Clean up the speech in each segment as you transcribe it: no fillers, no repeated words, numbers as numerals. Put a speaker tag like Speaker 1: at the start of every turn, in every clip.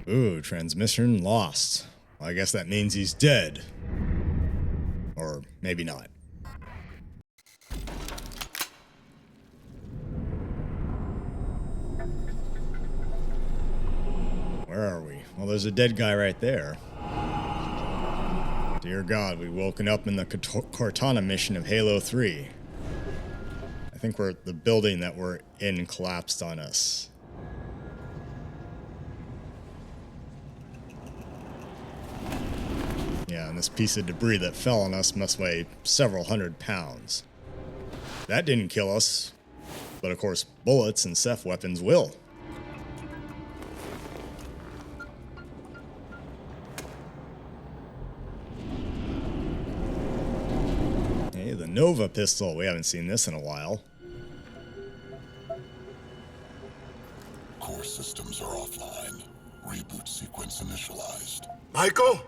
Speaker 1: Ooh, transmission lost. Well, I guess that means he's dead. Or maybe not. Where are we? Well, there's a dead guy right there. Dear God, we've woken up in the Cortana mission of Halo 3. I think the building that we're in collapsed on us. Yeah, and this piece of debris that fell on us must weigh several hundred pounds. That didn't kill us, but of course bullets and Ceph weapons will. Hey, the Nova pistol. We haven't seen this in a while.
Speaker 2: Core systems are offline. Reboot sequence initialized.
Speaker 3: Michael?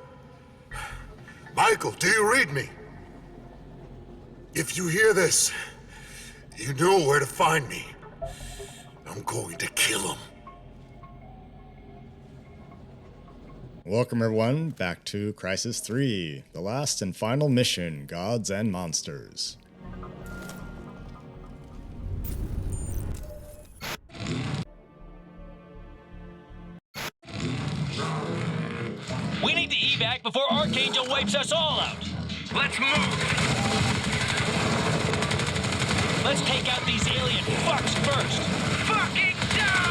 Speaker 3: Michael, do you read me? If you hear this, you know where to find me. I'm going to kill him.
Speaker 1: Welcome everyone back to Crysis 3, the last and final mission, Gods and Monsters.
Speaker 4: We need to evac before Archangel wipes us all out. Let's move. Let's take out these alien fucks first. Fucking die!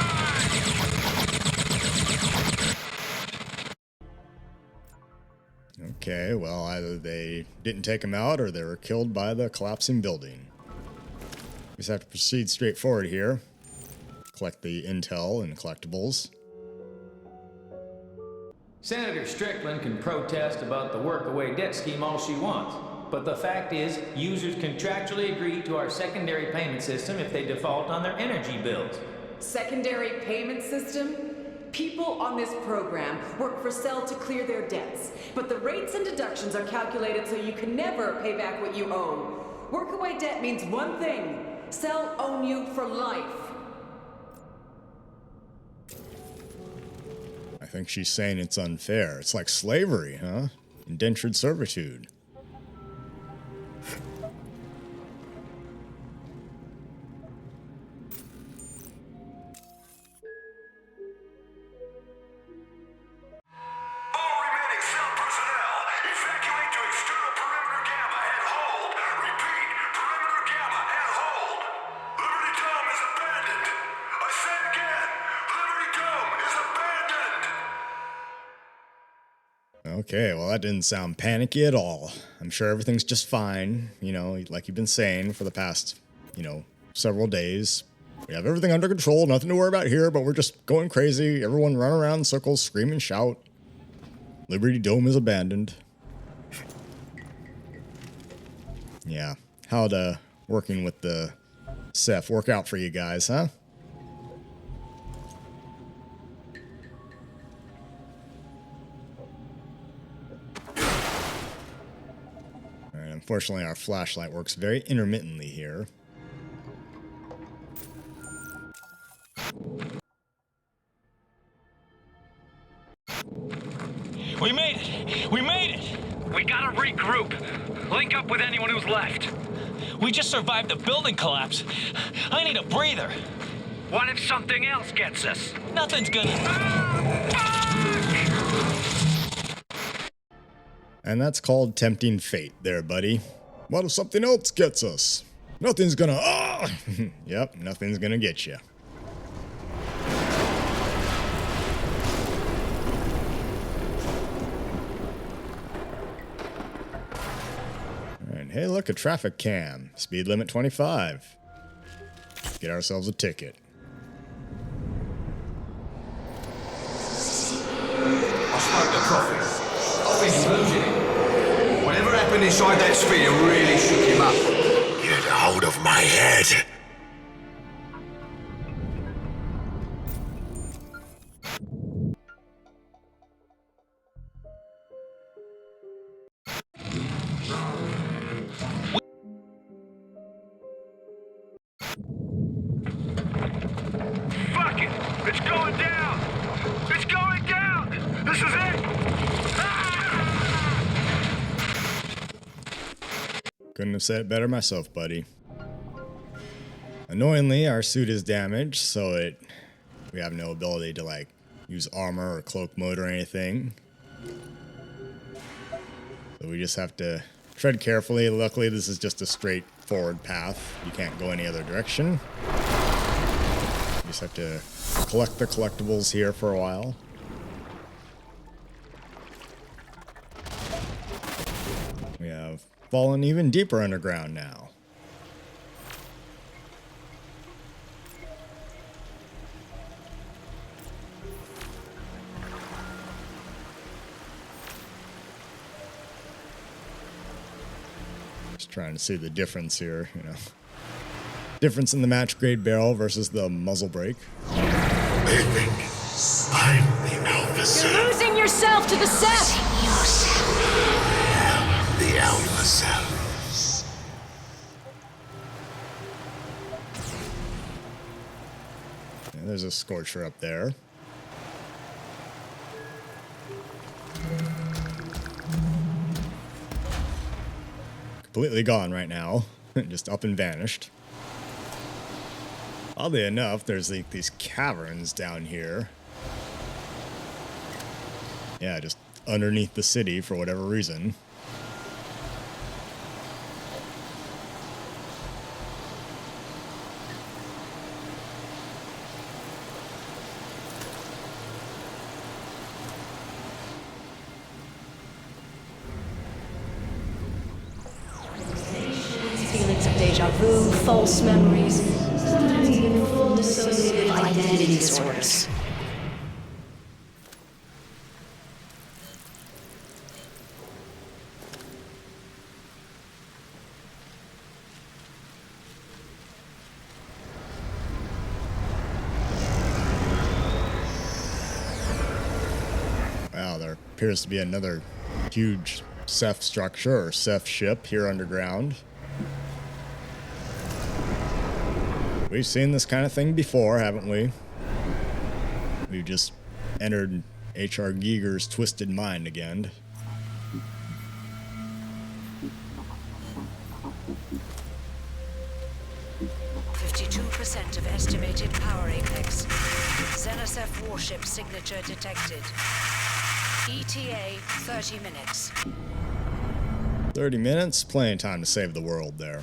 Speaker 1: Okay, well, either they didn't take him out or they were killed by the collapsing building. We just have to proceed straight forward here. Collect the intel and collectibles.
Speaker 5: Senator Strickland can protest about the workaway debt scheme all she wants, but the fact is, users contractually agree to our secondary payment system if they default on their energy bills.
Speaker 6: Secondary payment system? People on this program work for Cell to clear their debts, but the rates and deductions are calculated so you can never pay back what you owe. Workaway debt means one thing: Cell own you for life.
Speaker 1: I think she's saying it's unfair. It's like slavery, huh? Indentured servitude.
Speaker 3: All remaining Cell personnel, evacuate to external perimeter Gamma and hold. Repeat, perimeter Gamma and hold. Liberty Dome is abandoned. I say again, Liberty Dome is abandoned.
Speaker 1: Okay, well that didn't sound panicky at all. I'm sure everything's just fine, you know, like you've been saying for the past, several days. We have everything under control, nothing to worry about here, but we're just going crazy. Everyone run around in circles, scream and shout. Liberty Dome is abandoned. Yeah, how'd working with the Ceph work out for you guys, huh? Alright, unfortunately our flashlight works very intermittently here.
Speaker 4: We made it! We made it! We gotta regroup. Link up with anyone who's left. We just survived the building collapse. I need a breather. What if something else gets us? Nothing's gonna...
Speaker 1: And that's called tempting fate there, buddy. What if something else gets us? Nothing's gonna... Yep, nothing's gonna get you. Alright, hey look, a traffic cam. Speed limit 25. Let's get ourselves a ticket.
Speaker 7: I spoke to Prophet. I think he's losing it. Whatever happened inside that sphere really shook him up.
Speaker 3: Get out of my head.
Speaker 4: Fuck it! It's going down! It's going down!
Speaker 1: Couldn't have said it better myself, buddy. Annoyingly, our suit is damaged, so we have no ability to like use armor or cloak mode or anything. So we just have to tread carefully. Luckily, this is just a straightforward path. You can't go any other direction. You just have to collect the collectibles here for a while. We have fallen even deeper underground now. Just trying to see the difference here, you know. Difference in the match grade barrel versus the muzzle brake.
Speaker 2: They think I'm the Alpha Ceph.
Speaker 6: You're losing yourself to the Ceph!
Speaker 2: The Alpha Ceph.
Speaker 1: Yeah, there's a Scorcher up there. Completely gone right now. Just up and vanished. Oddly enough, there's like these caverns down here. Yeah, just underneath the city for whatever reason.
Speaker 8: Feelings of deja vu, false memories, sometimes even full dissociative identity disorders.
Speaker 1: Wow, there appears to be another huge Ceph structure or Ceph ship here underground. We've seen this kind of thing before, haven't we? We've just entered H.R. Giger's twisted mind again.
Speaker 9: % of estimated power apex. Xenoseph warship signature detected. ETA 30 minutes.
Speaker 1: 30 minutes? Plenty of time to save the world there.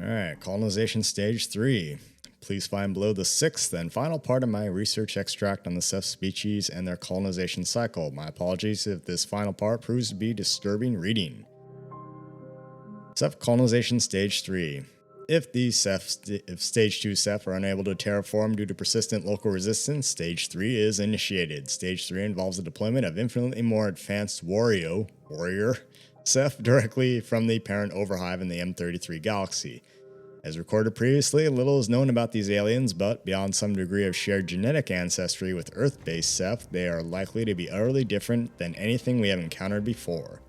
Speaker 1: Alright, colonization stage 3. Please find below the 6th and final part of my research extract on the Ceph species and their colonization cycle. My apologies if this final part proves to be disturbing reading. Ceph colonization stage 3. If stage 2 Ceph are unable to terraform due to persistent local resistance, stage 3 is initiated. Stage 3 involves the deployment of infinitely more advanced warrior Ceph directly from the parent overhive in the M33 galaxy. As recorded previously, little is known about these aliens, but beyond some degree of shared genetic ancestry with Earth-based Ceph, they are likely to be utterly different than anything we have encountered before.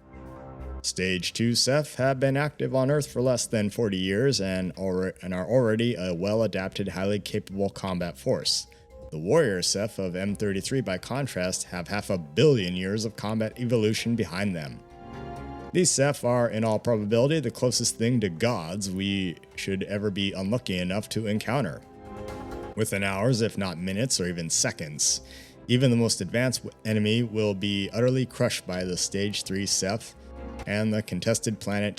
Speaker 1: Stage 2 Ceph have been active on Earth for less than 40 years and are already a well-adapted, highly capable combat force. The warrior Ceph of M33, by contrast, have 500 million years of combat evolution behind them. These Ceph are, in all probability, the closest thing to gods we should ever be unlucky enough to encounter. Within hours, if not minutes or even seconds, even the most advanced enemy will be utterly crushed by the Stage 3 Ceph, and the contested planet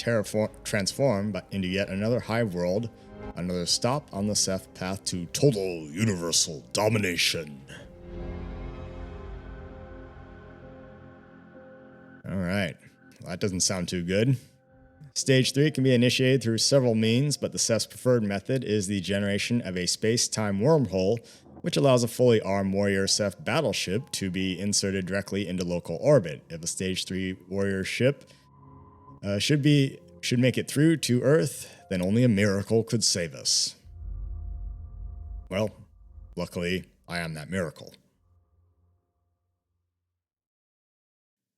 Speaker 1: transformed into yet another hive world, another stop on the Ceph path to total universal domination. Alright. That doesn't sound too good. Stage 3 can be initiated through several means, but the Ceph's preferred method is the generation of a space-time wormhole, which allows a fully armed warrior Ceph battleship to be inserted directly into local orbit. If a Stage 3 warrior ship should make it through to Earth, then only a miracle could save us. Well, luckily, I am that miracle.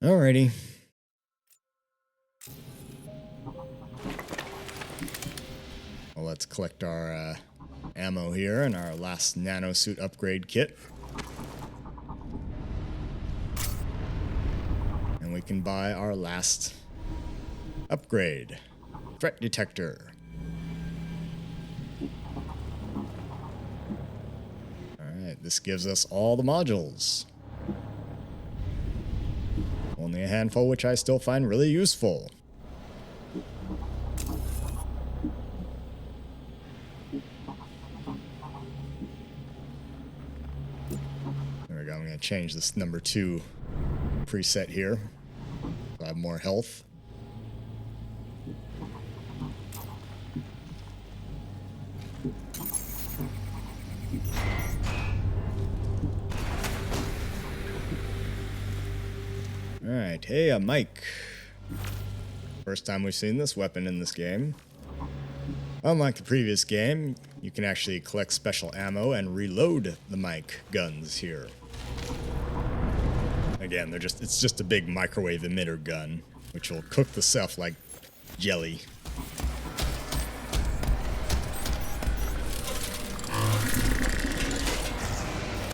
Speaker 1: Alrighty. Well, let's collect our ammo here and our last nanosuit upgrade kit. And we can buy our last upgrade. Threat detector. Alright, this gives us all the modules. Only a handful, which I still find really useful. There we go. I'm going to change this number 2 preset here. So I have more health. Alright, hey, a mic. First time we've seen this weapon in this game. Unlike the previous game, you can actually collect special ammo and reload the mic guns here. Again, it's just a big microwave emitter gun, which will cook the Ceph like jelly.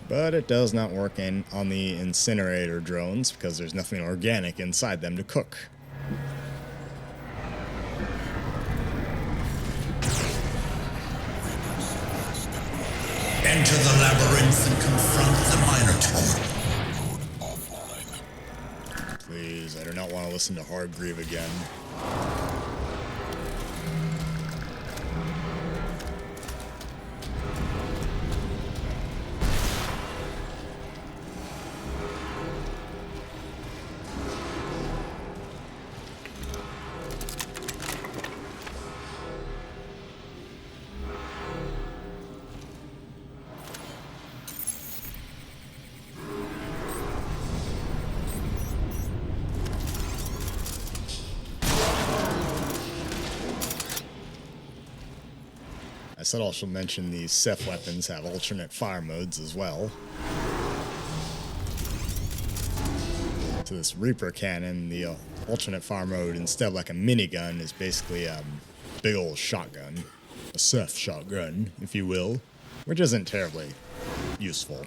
Speaker 1: But it does not work on the incinerator drones because there's nothing organic inside them to cook.
Speaker 2: Enter the labyrinth and confront the Minotaur.
Speaker 1: Please, I do not want to listen to Hardgreave again. I should also mention these Ceph weapons have alternate fire modes as well. So this Reaper cannon, the alternate fire mode, instead of like a minigun, is basically a big old shotgun. A Ceph shotgun, if you will, which isn't terribly useful.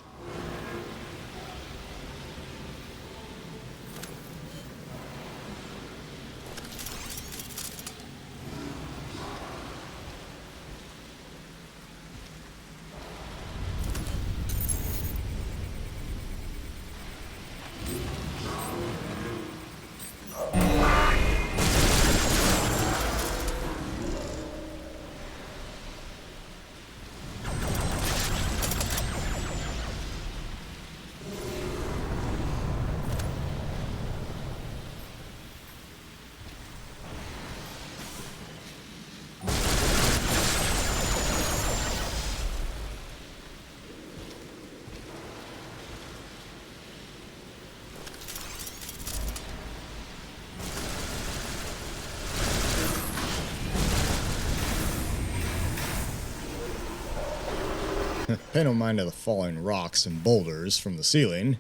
Speaker 1: Pay no mind to the falling rocks and boulders from the ceiling.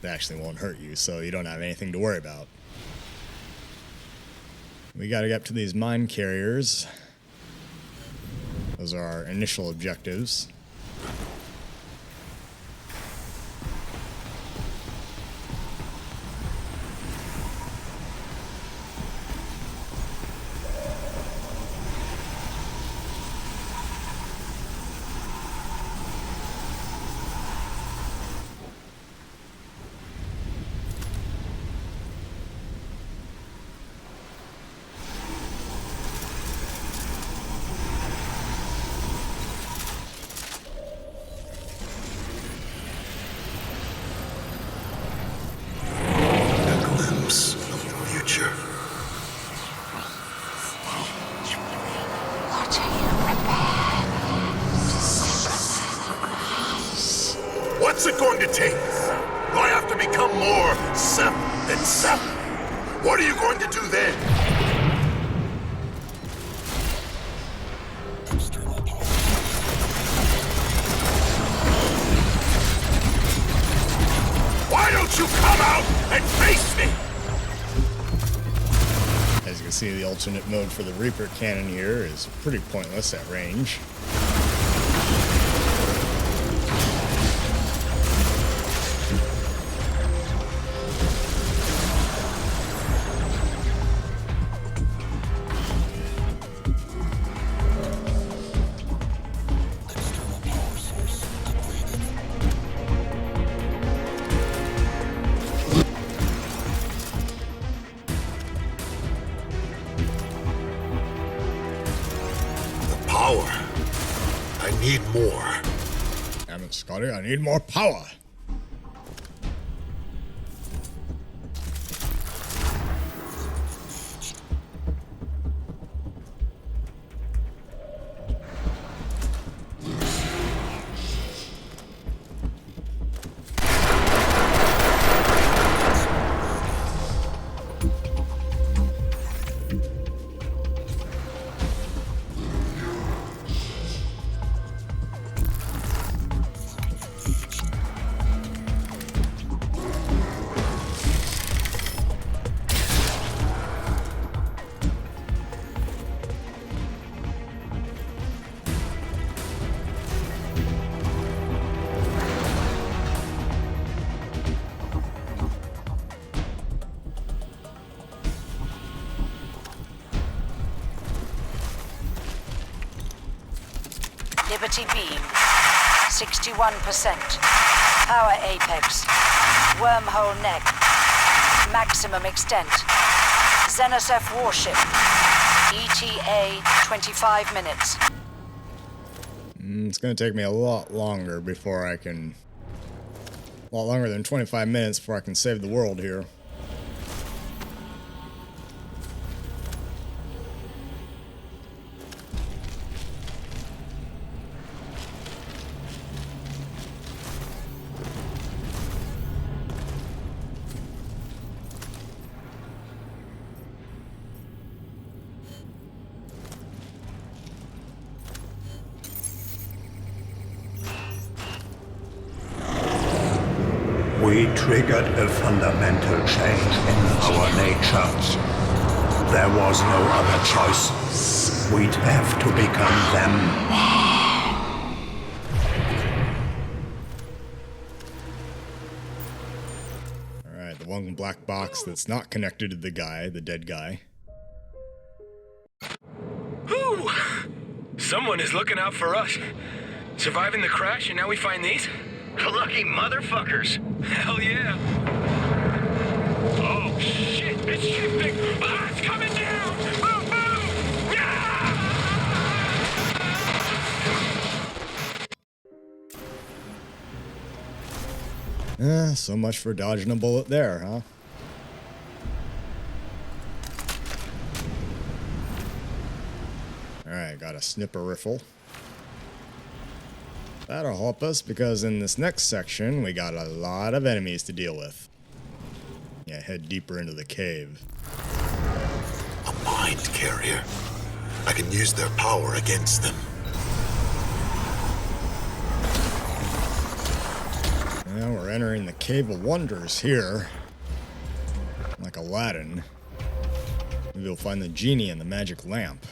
Speaker 1: They actually won't hurt you, so you don't have anything to worry about. We gotta get up to these mine carriers. Those are our initial objectives.
Speaker 3: What's it going to take? Do I have to become more Ceph than Ceph? What are you going to do then? Why don't you come out and face me?
Speaker 1: As you can see the alternate mode for the Reaper cannon here is pretty pointless at range.
Speaker 2: Power. I need more.
Speaker 1: Damn it, Scotty, I need more power.
Speaker 9: Liberty beam, 61%. Power apex, wormhole neck, maximum extent. Ceph warship, ETA 25 minutes.
Speaker 1: It's going to take me a lot longer before I can... A lot longer than 25 minutes before I can save the world here.
Speaker 10: We triggered a fundamental change in our nature. There was no other choice. We'd have to become them.
Speaker 1: Alright, the one black box that's not connected to the guy, the dead guy.
Speaker 11: Whew! Someone is looking out for us. Surviving the crash, and now we find these? Lucky motherfuckers. Hell yeah. Oh, shit, it's shifting. Ah, it's coming down. Move, move.
Speaker 1: So much for dodging a bullet there, huh? Alright, got a snipper rifle. That'll help us because in this next section, we got a lot of enemies to deal with. Yeah, head deeper into the cave.
Speaker 2: A mind carrier. I can use their power against them.
Speaker 1: Now we're entering the Cave of Wonders here. Like Aladdin. Maybe we'll find the genie and the magic lamp.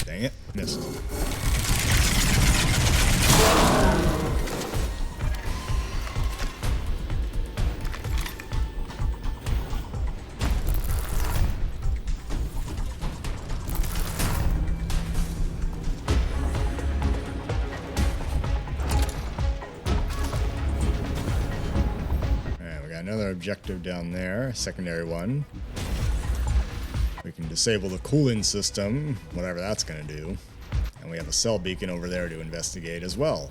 Speaker 1: Dang it, missed. Alright, we got another objective down there, secondary one. We can disable the cooling system, whatever that's going to do. And we have a cell beacon over there to investigate as well.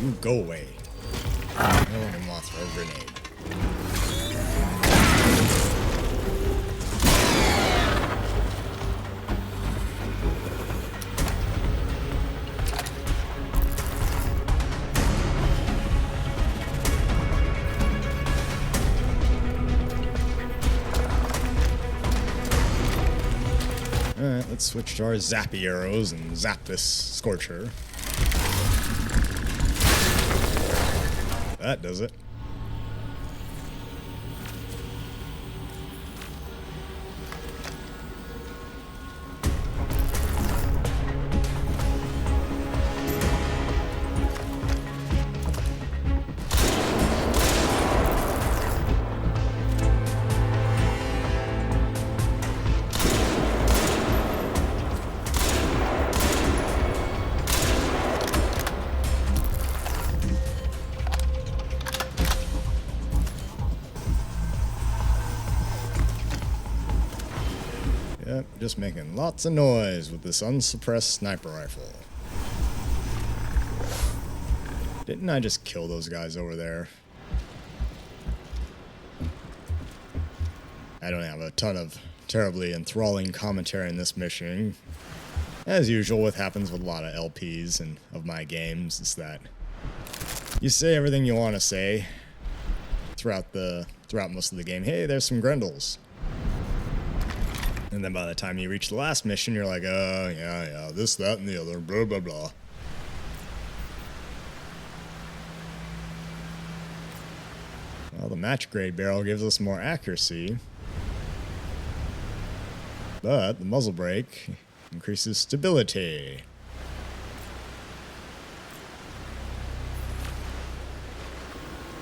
Speaker 1: You go away. Oh, and we'll throw a grenade. Alright, let's switch to our zappy arrows and zap this Scorcher. That does it. Yep, just making lots of noise with this unsuppressed sniper rifle. Didn't I just kill those guys over there? I don't have a ton of terribly enthralling commentary in this mission. As usual, what happens with a lot of LPs and of my games is that you say everything you want to say throughout most of the game. Hey, there's some Grendels. And then by the time you reach the last mission, you're like, yeah, this, that, and the other, blah, blah, blah. Well, the match grade barrel gives us more accuracy, but the muzzle brake increases stability.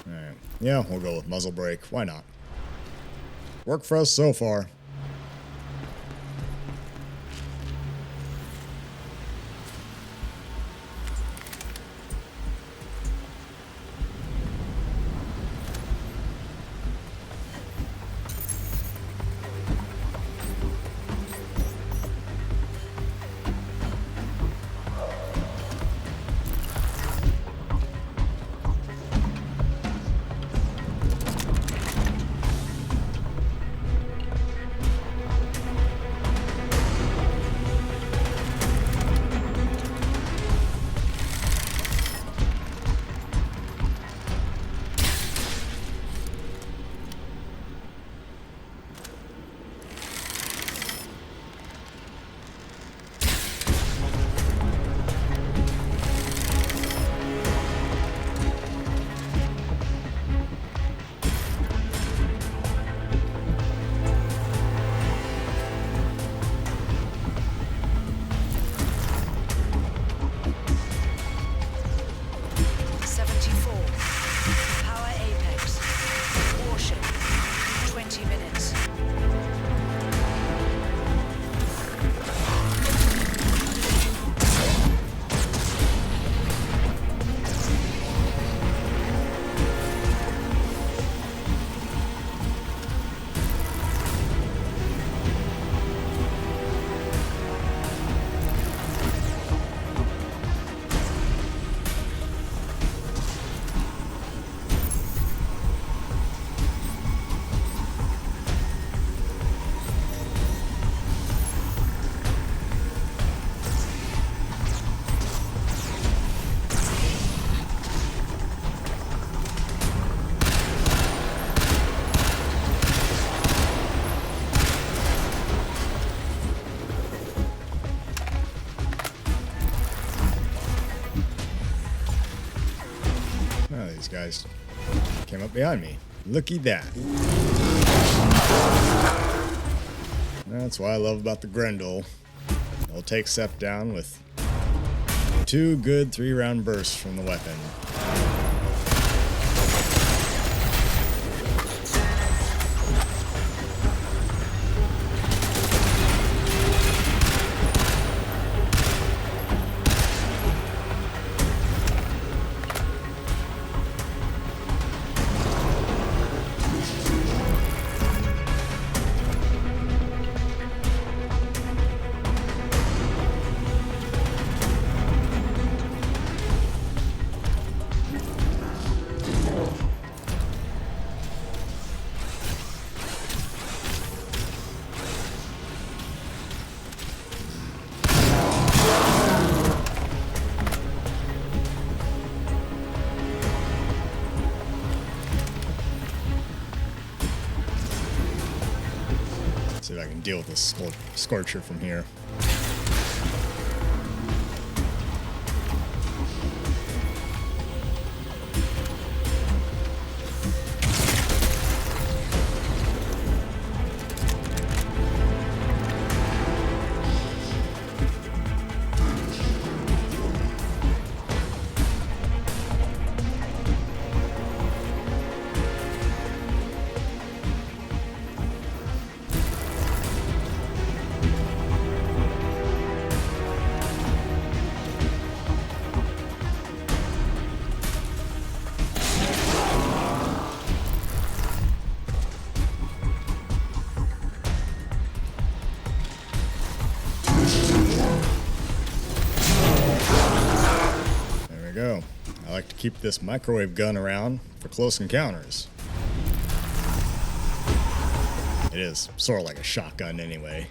Speaker 1: Alright, yeah, we'll go with muzzle brake. Why not? Worked for us so far. Oh, these guys came up behind me. Looky that. That's what I love about the Grendel. It'll take Ceph down with 2 good 3-round bursts from the weapon. deal with this Scorcher from here. Go. I like to keep this microwave gun around for close encounters. It is sort of like a shotgun anyway.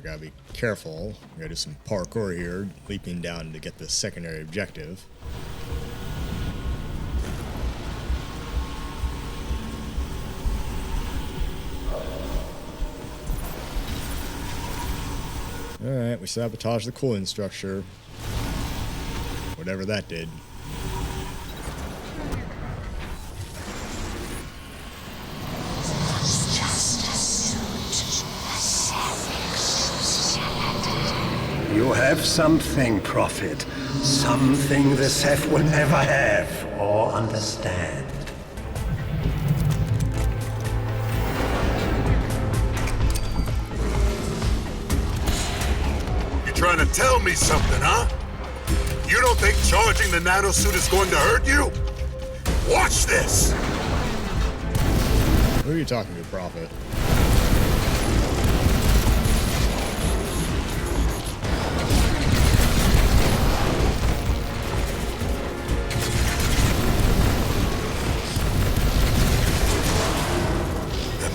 Speaker 1: Gotta be careful. We gotta do some parkour here, leaping down to get the secondary objective. Alright, we sabotaged the cooling structure. Whatever that did.
Speaker 10: You have something, Prophet. Something the Ceph will never have or understand.
Speaker 2: You trying to tell me something, huh? You don't think charging the nanosuit is going to hurt you? Watch this!
Speaker 1: Who are you talking to, Prophet?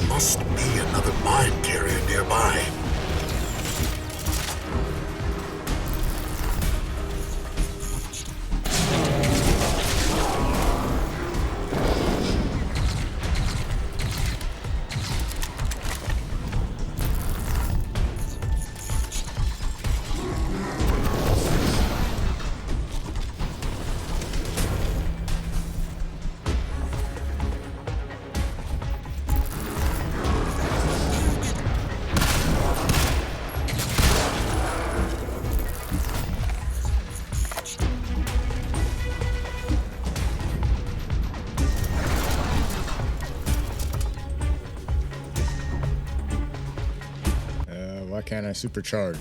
Speaker 2: Must be another mind carrier nearby.
Speaker 1: Why can't I supercharge?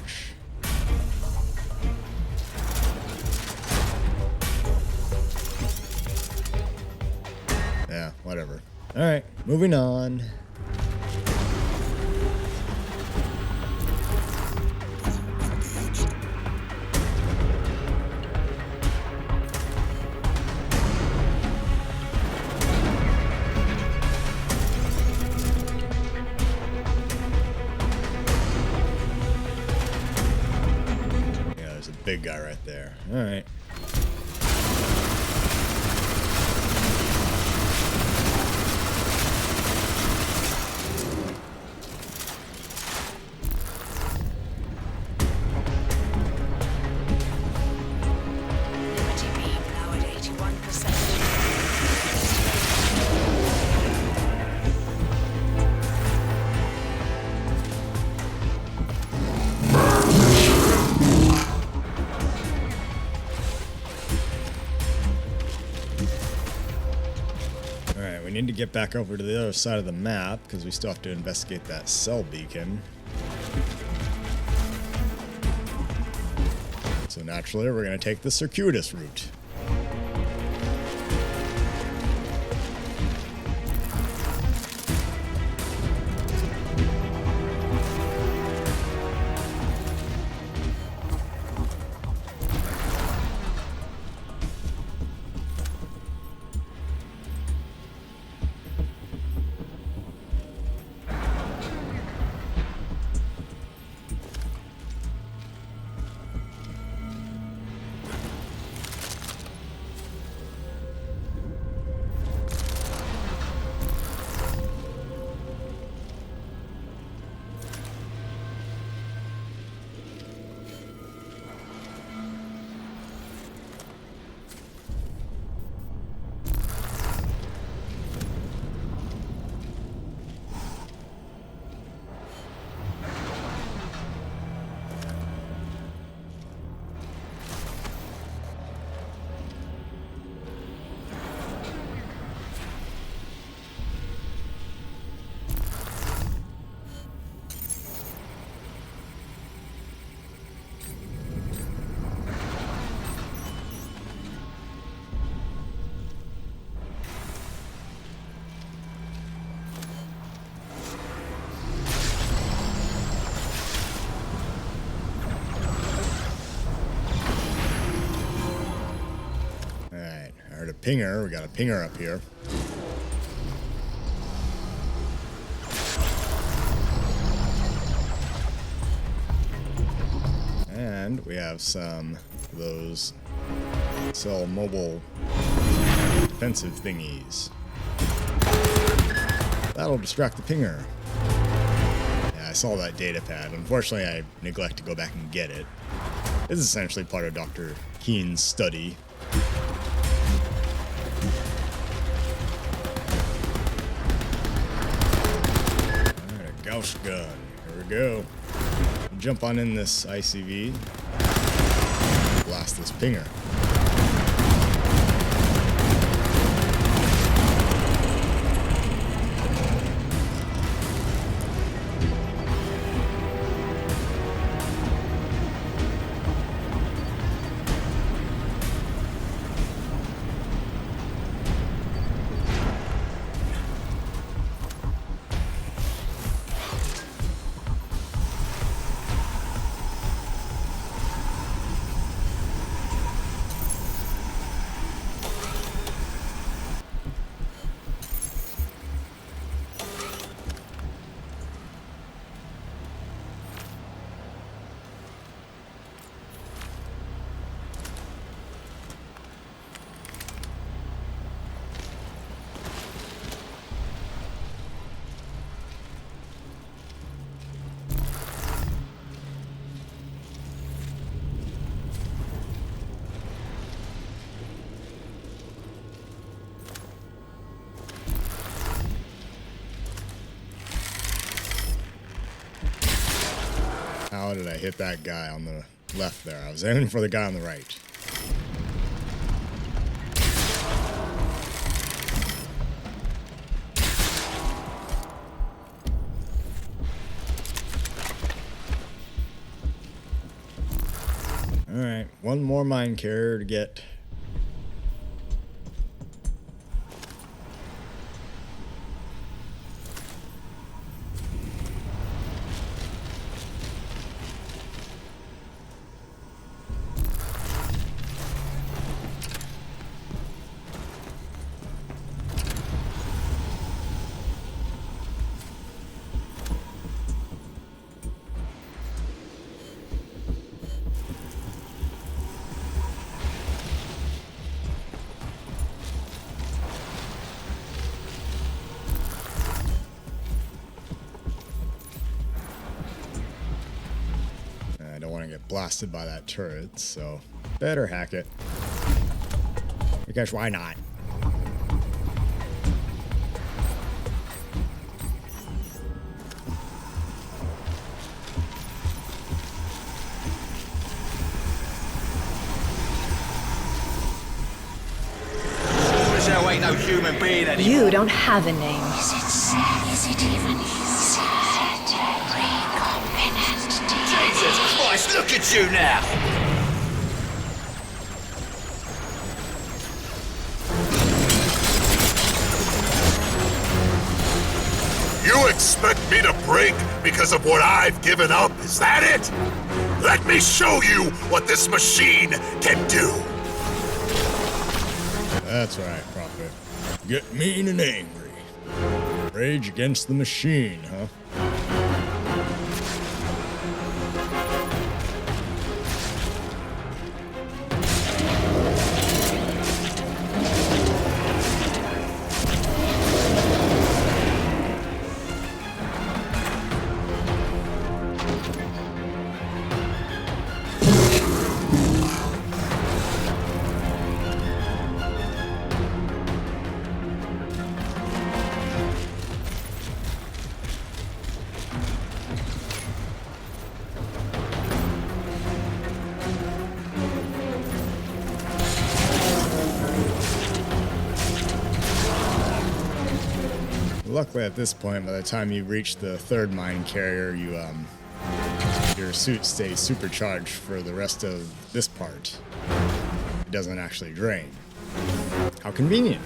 Speaker 1: Yeah, whatever. Alright, moving on. Big guy right there. All right.
Speaker 9: Unity beam now at 81%.
Speaker 1: We need to get back over to the other side of the map because we still have to investigate that cell beacon. So naturally, we're going to take the circuitous route. Pinger. We got a pinger up here. And we have some of those cell mobile defensive thingies. That'll distract the pinger. Yeah, I saw that data pad. Unfortunately, I neglect to go back and get it. It's essentially part of Dr. Keen's study. Gauss gun. Here we go. Jump on in this ICV. Blast this pinger. How did I hit that guy on the left there? I was aiming for the guy on the right. Alright, one more mine carrier to get. Blasted by that turret, so better hack it. Because why not?
Speaker 7: Ain't no human being anymore.
Speaker 8: You don't have a name.
Speaker 12: Is it sad? Is it even sad? Recombinant.
Speaker 7: Jesus Christ, look at you now!
Speaker 2: expect me to break because of what I've given up? Is that it? Let me show you what this machine can do.
Speaker 1: That's right, Prophet. Get mean and angry. Rage against the machine, huh? Luckily, at this point, by the time you reach the third mine carrier, your suit stays supercharged for the rest of this part. It doesn't actually drain. How convenient.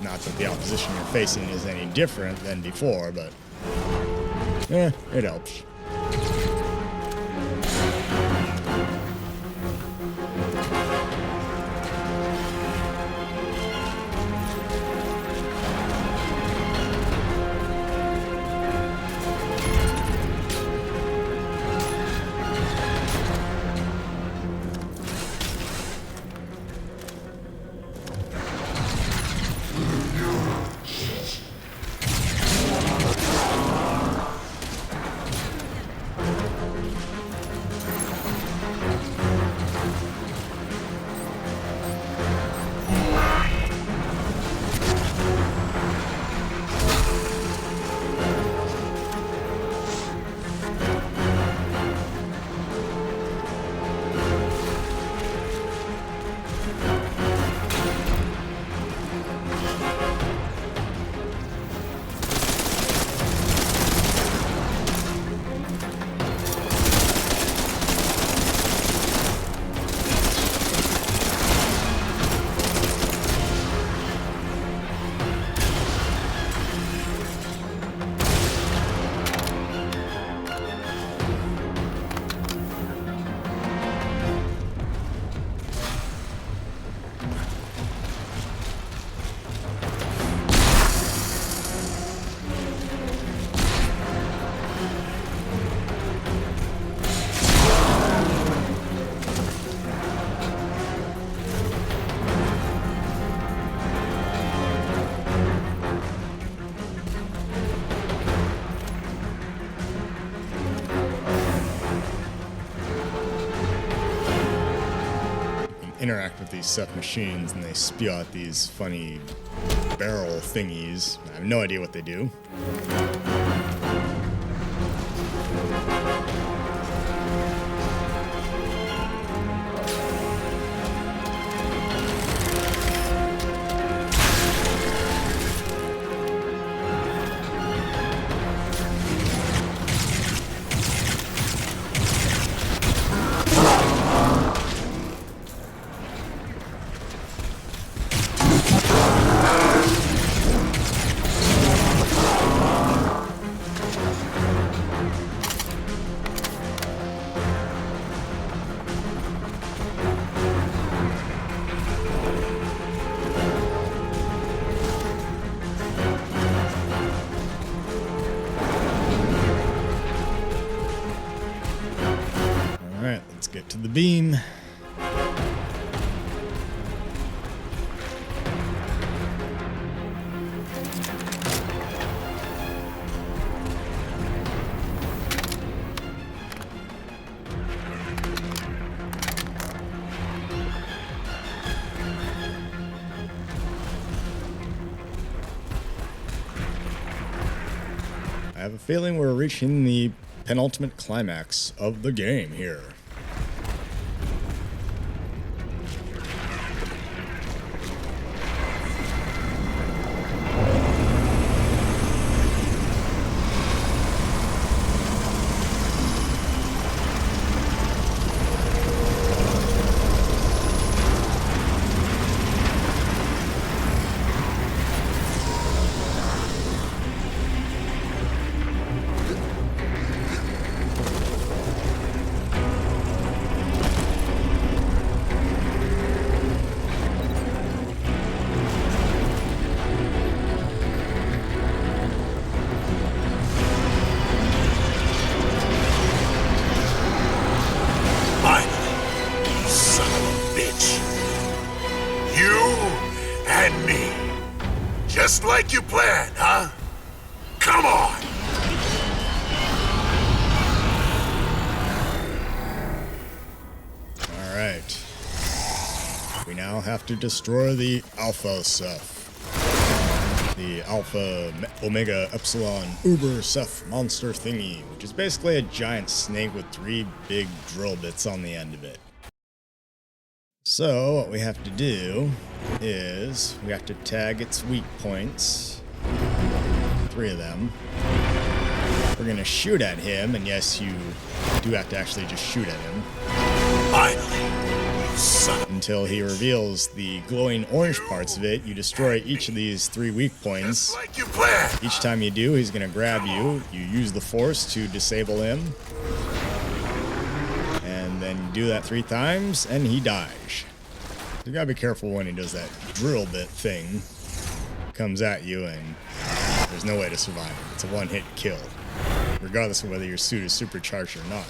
Speaker 1: Not that the opposition you're facing is any different than before, but it helps. Interact with these Ceph machines and they spew out these funny barrel thingies. I have no idea what they do. Get to the beam. I have a feeling we're reaching the penultimate climax of the game here.
Speaker 2: bitch. You and me. Just like you planned, huh? Come on!
Speaker 1: Alright. We now have to destroy the Alpha Ceph. The Alpha Omega Epsilon Uber Ceph monster thingy, which is basically a giant snake with 3 big drill bits on the end of it. So what we have to do is we have to tag its weak points, 3 of them. We're gonna shoot at him, and yes, you do have to actually just shoot at him.
Speaker 2: Finally, you son of
Speaker 1: until he reveals the glowing orange parts of it. You destroy each of these 3 weak points.
Speaker 2: like you planned.
Speaker 1: Each time you do, he's gonna grab you. You use the force to disable him. And then you do that 3 times, and he dies. You gotta be careful when he does that drill bit thing. Comes at you, and there's no way to survive it. It's a 1-hit kill, regardless of whether your suit is supercharged or not.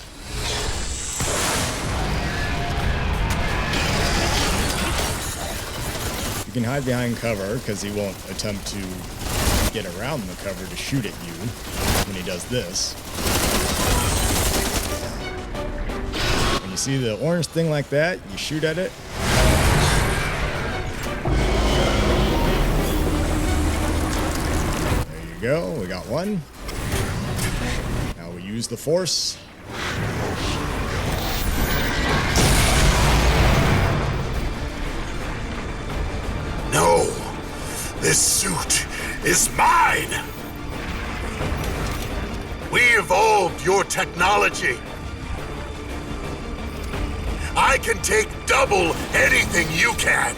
Speaker 1: You can hide behind cover, because he won't attempt to get around the cover to shoot at you when he does this. When you see the orange thing like that, you shoot at it. There you go, we got one. Now we use the force.
Speaker 2: No, this suit is mine. We evolved your technology. I can take double anything you can.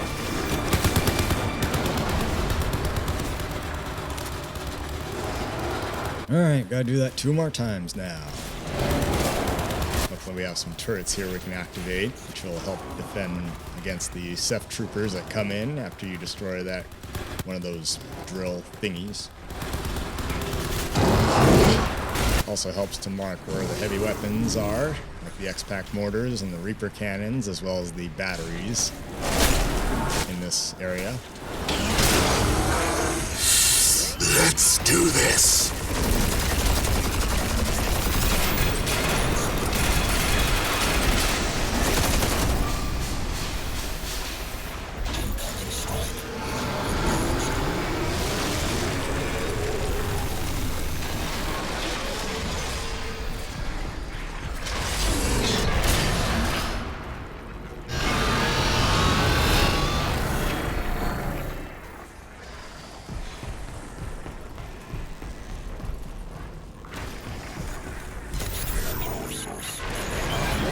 Speaker 1: Alright, gotta do that 2 more times now. Hopefully we have some turrets here we can activate, which will help defend against the Ceph troopers that come in after you destroy that one of those drill thingies. Also helps to mark where the heavy weapons are, like the X-Pac mortars and the Reaper cannons, as well as the batteries in this area.
Speaker 2: Let's do this.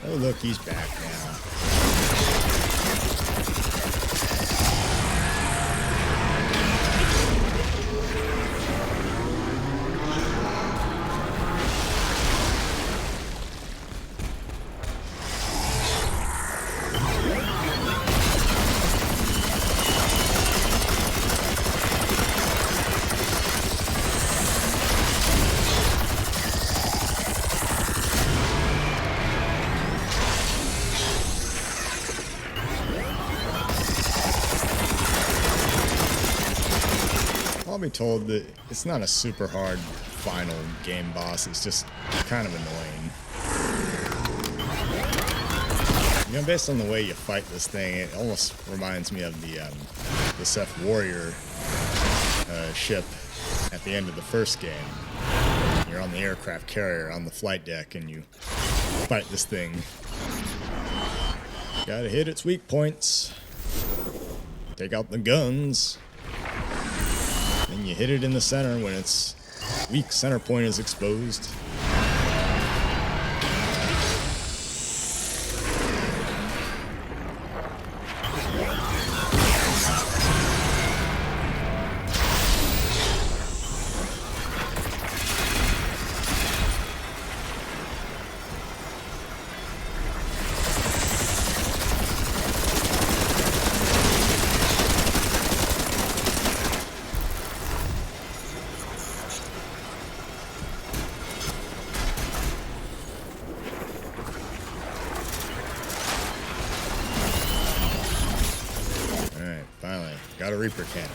Speaker 1: Oh look, he's back now. I'll be told that it's not a super hard final game boss, it's just kind of annoying. You know, based on the way you fight this thing, it almost reminds me of the Ceph Warrior ship at the end of the first game. You're on the aircraft carrier on the flight deck and you fight this thing. Gotta hit its weak points. Take out the guns. And you hit it in the center when its weak center point is exposed. got a Reaper cannon.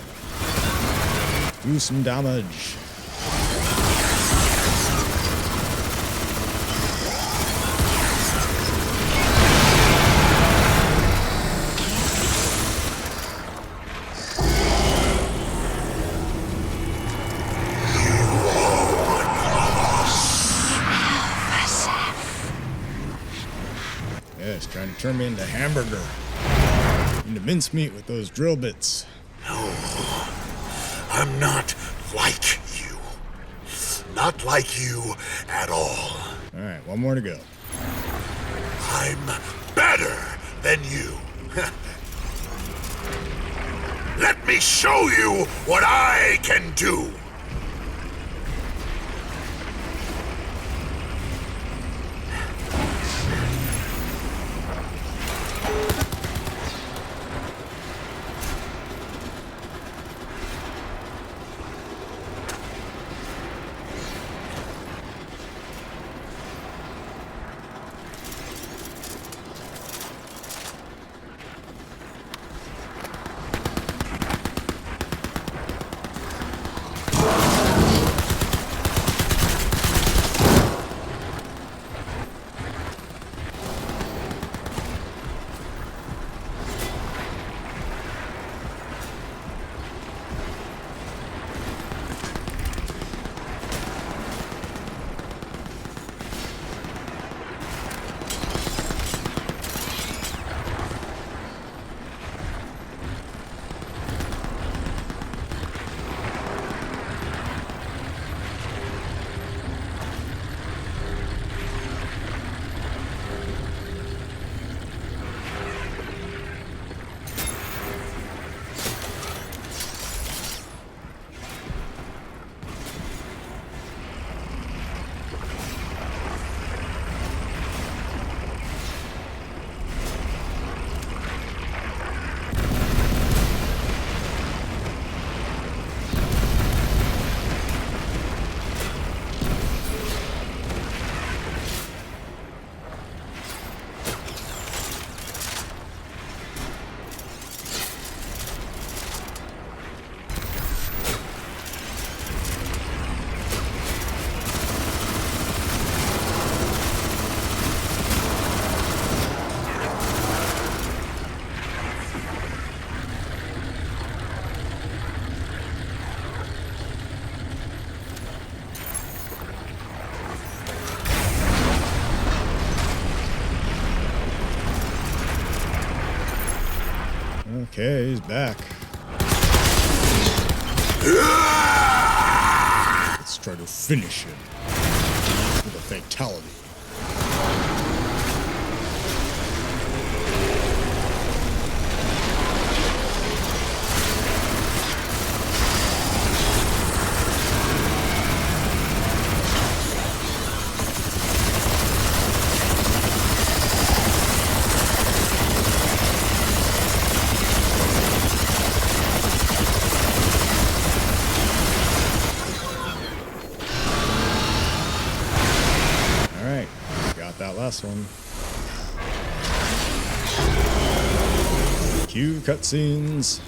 Speaker 1: Do some damage. Yeah, it's trying to turn me into hamburger. Into mincemeat with those drill bits.
Speaker 2: No, I'm not like you. Not like you at all.
Speaker 1: Alright, one more to go.
Speaker 2: I'm better than you. Let me show you what I can do.
Speaker 1: Okay, he's back. Let's try to finish him with a fatality. Last one. Cue cutscenes.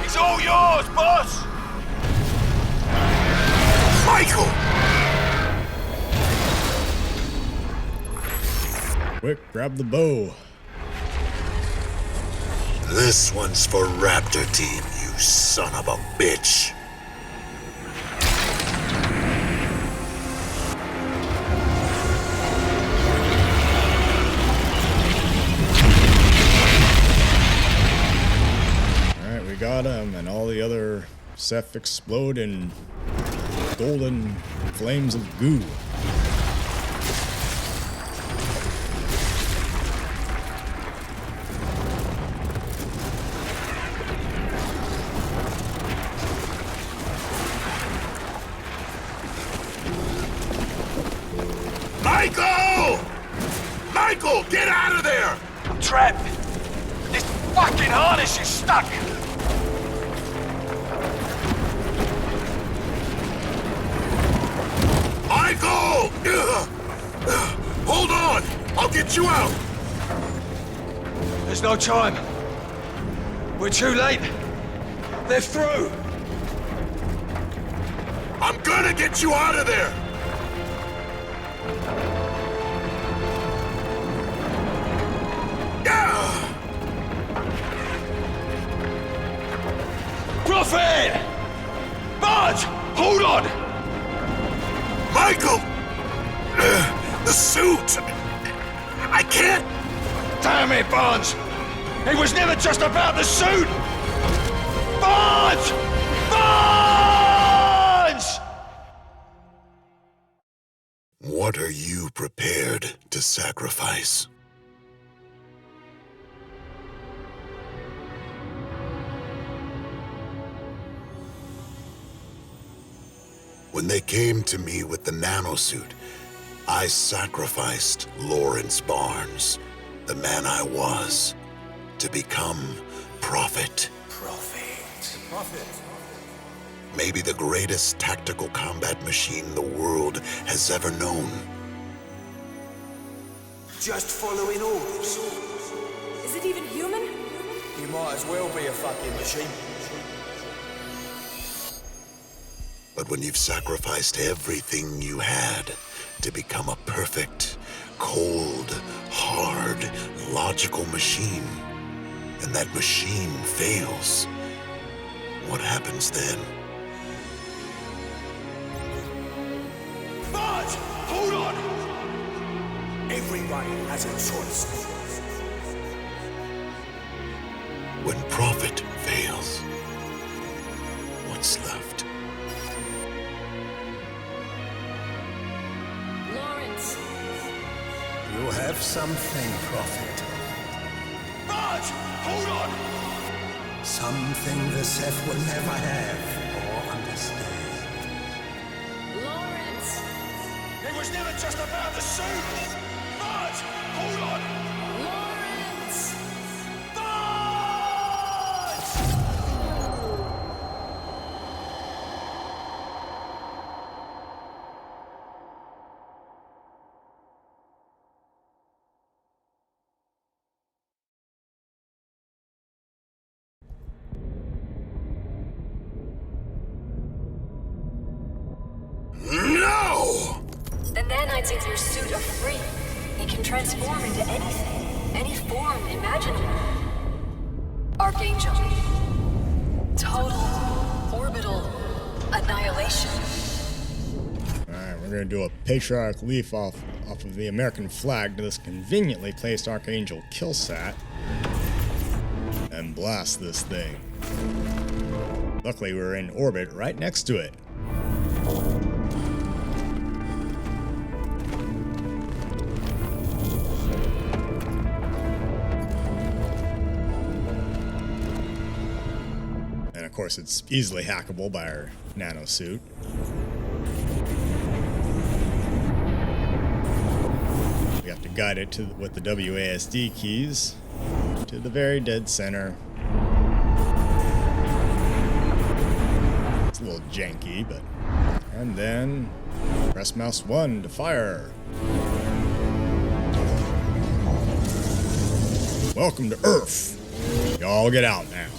Speaker 11: It's all yours, boss!
Speaker 2: Michael!
Speaker 1: Quick, grab the bow.
Speaker 2: This one's for Raptor Team, you son of a bitch.
Speaker 1: Ceph explode in golden flames of goo.
Speaker 2: Michael! Michael, get out of there!
Speaker 11: I'm trapped. This fucking harness is stuck.
Speaker 2: Michael! Hold on! I'll get you out!
Speaker 11: There's no time. We're too late. They're through.
Speaker 2: I'm gonna get you out of there!
Speaker 11: Prophet! Bud! Hold on!
Speaker 2: Michael! The suit! I can't...
Speaker 11: Damn it, Barnes! It was never just about the suit! Barnes! Barnes!
Speaker 2: What are you prepared to sacrifice? When they came to me with the nanosuit, I sacrificed Lawrence Barnes, the man I was, to become Prophet.
Speaker 7: Prophet.
Speaker 2: Maybe the greatest tactical combat machine the world has ever known.
Speaker 7: Just following orders.
Speaker 6: Is it even human?
Speaker 7: You might as well be a fucking machine.
Speaker 2: But when you've sacrificed everything you had to become a perfect, cold, hard, logical machine, and that machine fails, what happens then?
Speaker 7: Bud! Hold on! Everybody has a choice.
Speaker 2: When Prophet fails, what's left?
Speaker 6: Lawrence.
Speaker 10: You have something, Prophet.
Speaker 7: Bud! Hold on!
Speaker 10: Something the Ceph will never have or understand.
Speaker 6: Lawrence.
Speaker 11: It was never just about the suit! Bud! Hold on!
Speaker 6: Lawrence.
Speaker 2: No!
Speaker 13: The nanites in your suit are free. They can transform into anything, any form imaginable. Archangel. Total orbital annihilation.
Speaker 1: Alright, we're gonna do a patriotic leaf off of the American flag to this conveniently placed Archangel killsat and blast this thing. Luckily, we're in orbit right next to it. And of course, it's easily hackable by our nanosuit. We have to guide it with the WASD keys to the very dead center. It's a little janky, but... And then press mouse 1 to fire. Welcome to Earth. Y'all get out now.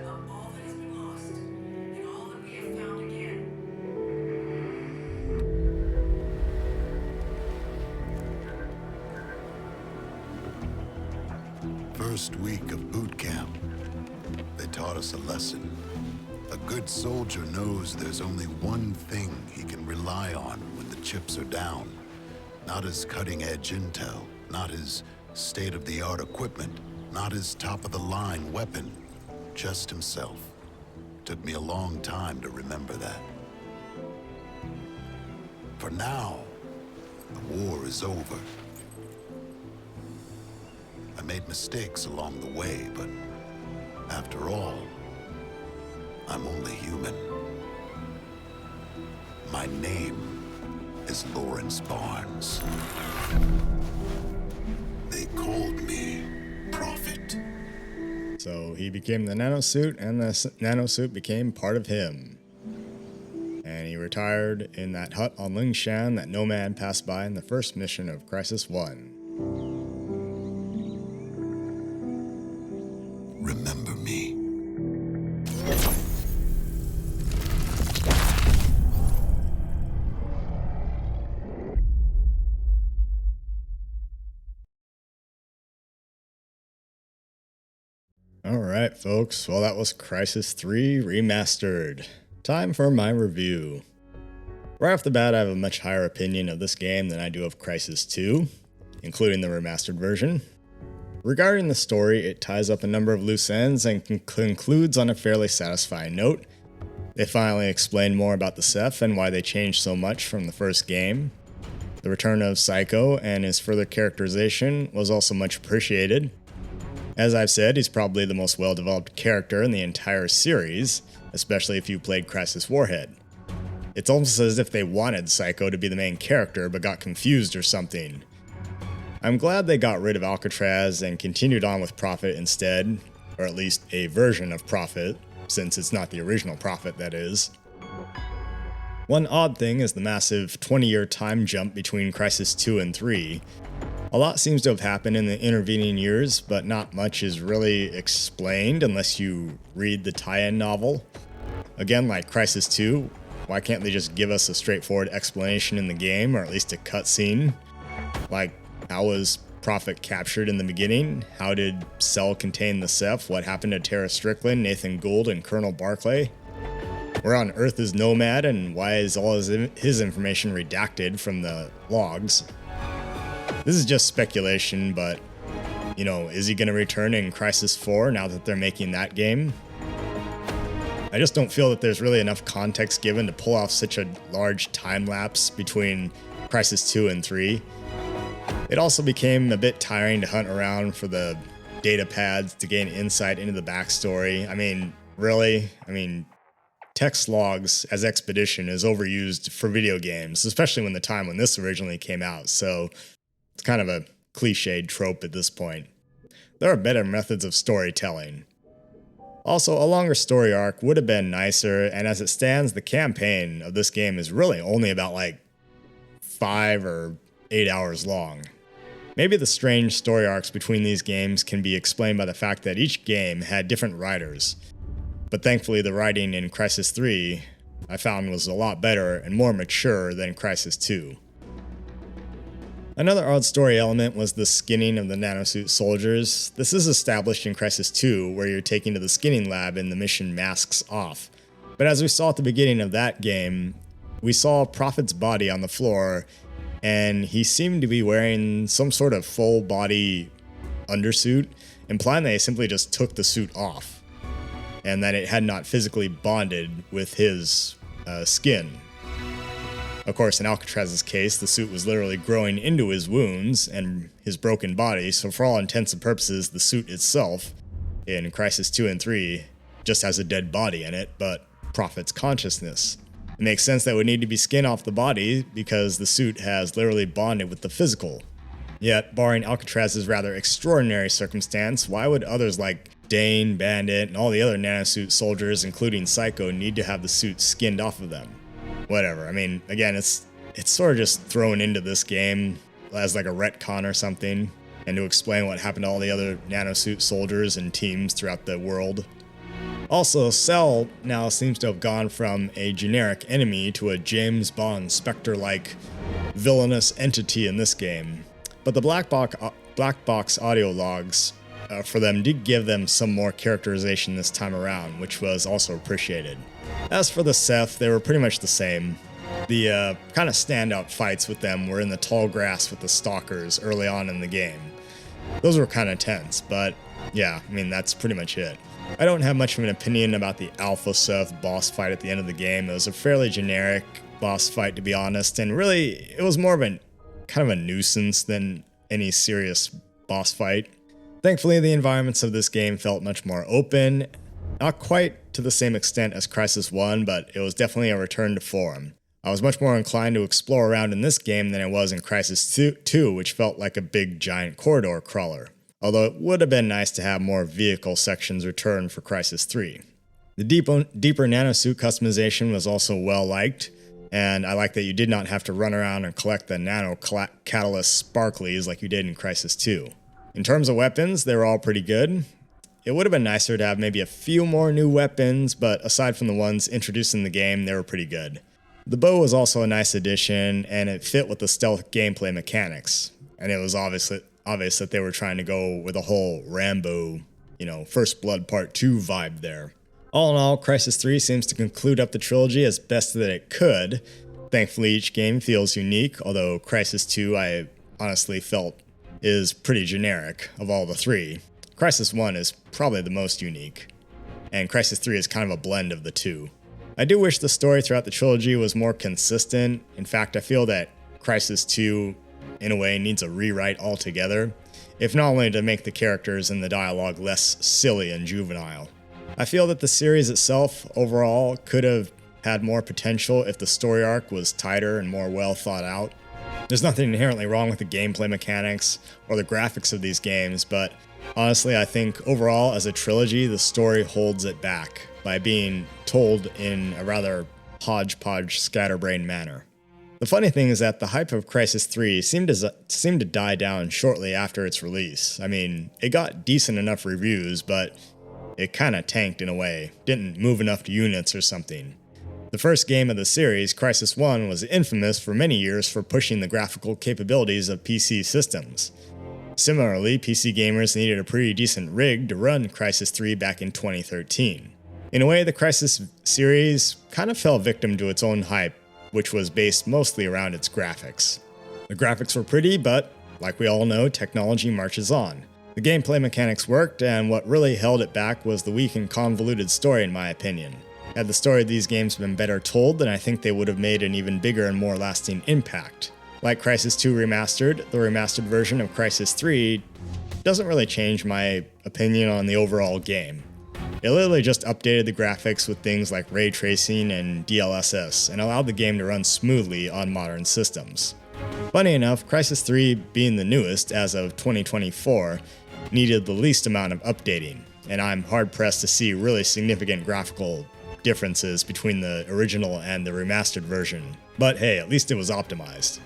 Speaker 6: of all that has been lost, and all that we have found again.
Speaker 2: First week of boot camp, they taught us a lesson. A good soldier knows there's only one thing he can rely on when the chips are down. Not his cutting-edge intel, not his state-of-the-art equipment, not his top-of-the-line weapon, just himself. Took me a long time to remember that. For now, the war is over. I made mistakes along the way, but after all, I'm only human. My name is Lawrence Barnes. They called me Prophet.
Speaker 1: So he became the nanosuit, and the nanosuit became part of him. And he retired in that hut on Lingshan that no man passed by in the first mission of Crysis 1.
Speaker 2: Remember me.
Speaker 1: Alright, folks. Well, that was Crysis 3 Remastered. Time for my review. Right off the bat, I have a much higher opinion of this game than I do of Crysis 2, including the remastered version. Regarding the story, it ties up a number of loose ends and concludes on a fairly satisfying note. They finally explain more about the Ceph and why they changed so much from the first game. The return of Psycho and his further characterization was also much appreciated. As I've said, he's probably the most well-developed character in the entire series, especially if you played Crysis Warhead. It's almost as if they wanted Psycho to be the main character but got confused or something. I'm glad they got rid of Alcatraz and continued on with Prophet instead, or at least a version of Prophet, since it's not the original Prophet, that is. One odd thing is the massive 20-year time jump between Crysis 2 and 3. A lot seems to have happened in the intervening years, but not much is really explained unless you read the tie-in novel. Again, like Crysis 2, why can't they just give us a straightforward explanation in the game, or at least a cutscene? Like, how was Prophet captured in the beginning? How did Cell contain the Ceph? What happened to Tara Strickland, Nathan Gould, and Colonel Barclay? Where on Earth is Nomad, and why is all his information redacted from the logs? This is just speculation, but, you know, is he going to return in Crysis 4 now that they're making that game? I just don't feel that there's really enough context given to pull off such a large time lapse between Crysis 2 and 3. It also became a bit tiring to hunt around for the data pads to gain insight into the backstory. I mean, really? I mean, text logs as expedition is overused for video games, especially when the time when this originally came out, so it's kind of a cliched trope at this point. There are better methods of storytelling. Also, a longer story arc would have been nicer, and as it stands, the campaign of this game is really only about like 5 or 8 hours long. Maybe the strange story arcs between these games can be explained by the fact that each game had different writers, but thankfully the writing in Crysis 3 I found was a lot better and more mature than Crysis 2. Another odd story element was the skinning of the nanosuit soldiers. This is established in Crysis 2, where you're taken to the skinning lab and the mission masks off. But as we saw at the beginning of that game, we saw Prophet's body on the floor, and he seemed to be wearing some sort of full body undersuit, implying that he simply just took the suit off, and that it had not physically bonded with his skin. Of course, in Alcatraz's case, the suit was literally growing into his wounds and his broken body, so for all intents and purposes, the suit itself, in Crysis 2 and 3, just has a dead body in it, but Prophet's consciousness. It makes sense that it would need to be skin off the body, because the suit has literally bonded with the physical. Yet, barring Alcatraz's rather extraordinary circumstance, why would others like Dane, Bandit, and all the other nanosuit soldiers, including Psycho, need to have the suit skinned off of them? Whatever. I mean, again, it's sort of just thrown into this game as like a retcon or something, and to explain what happened to all the other nanosuit soldiers and teams throughout the world. Also, Cell now seems to have gone from a generic enemy to a James Bond Spectre-like villainous entity in this game. But the black box audio logs for them did give them some more characterization this time around, which was also appreciated. As for the Ceph, they were pretty much the same. The kind of standout fights with them were in the tall grass with the stalkers early on in the game. Those were kind of tense, but yeah, I mean, that's pretty much it. I don't have much of an opinion about the Alpha Ceph boss fight at the end of the game. It was a fairly generic boss fight, to be honest, and really, it was more of a kind of a nuisance than any serious boss fight. Thankfully, the environments of this game felt much more open, not quite to the same extent as Crysis 1, but it was definitely a return to form. I was much more inclined to explore around in this game than I was in Crysis 2, which felt like a big giant corridor crawler. Although it would have been nice to have more vehicle sections return for Crysis 3. The deeper nanosuit customization was also well liked, and I like that you did not have to run around and collect the nano catalyst sparklies like you did in Crysis 2. In terms of weapons, they were all pretty good. It would have been nicer to have maybe a few more new weapons, but aside from the ones introduced in the game, they were pretty good. The bow was also a nice addition, and it fit with the stealth gameplay mechanics, and it was obvious that they were trying to go with a whole Rambo, First Blood Part 2 vibe there. All in all, Crysis 3 seems to conclude up the trilogy as best that it could. Thankfully, each game feels unique, although Crysis 2 I honestly felt is pretty generic of all the three. Crysis 1 is probably the most unique, and Crysis 3 is kind of a blend of the two. I do wish the story throughout the trilogy was more consistent. In fact, I feel that Crysis 2 in a way needs a rewrite altogether, if not only to make the characters and the dialogue less silly and juvenile. I feel that the series itself overall could have had more potential if the story arc was tighter and more well thought out. There's nothing inherently wrong with the gameplay mechanics or the graphics of these games, but honestly I think overall as a trilogy the story holds it back by being told in a rather hodgepodge scatterbrained manner. The funny thing is that the hype of Crysis 3 seemed to die down shortly after its release. I mean, it got decent enough reviews, but it kinda tanked in a way, didn't move enough units or something. The first game of the series, Crysis 1, was infamous for many years for pushing the graphical capabilities of PC systems. Similarly, PC gamers needed a pretty decent rig to run Crysis 3 back in 2013. In a way, the Crysis series kind of fell victim to its own hype, which was based mostly around its graphics. The graphics were pretty, but like we all know, technology marches on. The gameplay mechanics worked, and what really held it back was the weak and convoluted story in my opinion. Had the story of these games been better told, then I think they would have made an even bigger and more lasting impact. Like Crysis 2 Remastered, the remastered version of Crysis 3 doesn't really change my opinion on the overall game. It literally just updated the graphics with things like ray tracing and DLSS, and allowed the game to run smoothly on modern systems. Funny enough, Crysis 3, being the newest as of 2024, needed the least amount of updating, and I'm hard-pressed to see really significant graphical differences between the original and the remastered version. But hey, at least it was optimized.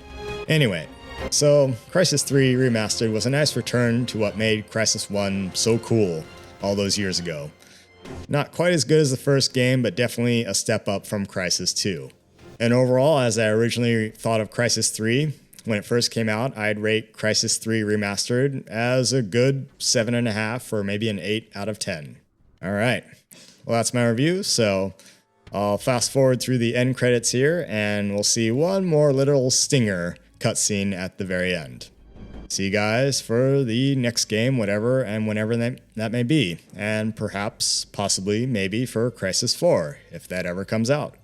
Speaker 1: Anyway, so Crysis 3 Remastered was a nice return to what made Crysis 1 so cool all those years ago. Not quite as good as the first game, but definitely a step up from Crysis 2. And overall, as I originally thought of Crysis 3, when it first came out, I'd rate Crysis 3 Remastered as a good 7.5 or maybe an 8 out of 10. Alright, well that's my review, so I'll fast forward through the end credits here, and we'll see one more little stinger cutscene at the very end. See you guys for the next game, whatever and whenever that may be, and perhaps, possibly, maybe for Crysis 4, if that ever comes out.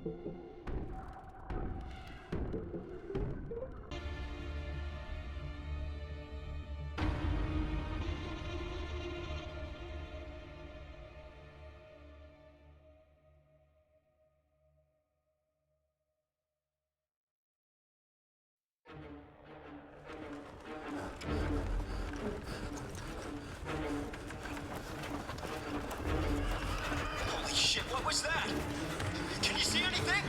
Speaker 11: Holy shit, what was that? Can you see anything?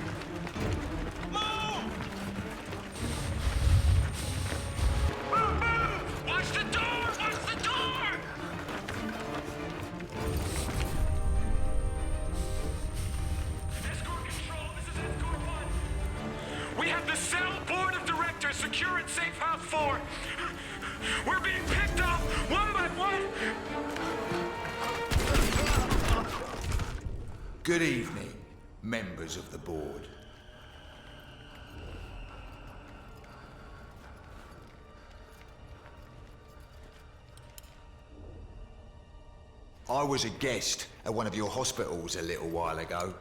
Speaker 11: Move! Move, move! Watch the door! Watch the door! Escort control, this is Escort 1. We have the cell board of directors securing Safe House 4. We're being picked off one by one.
Speaker 7: Good evening, members of the board. I was a guest at one of your hospitals a little while ago.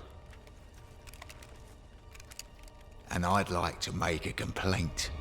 Speaker 7: And I'd like to make a complaint.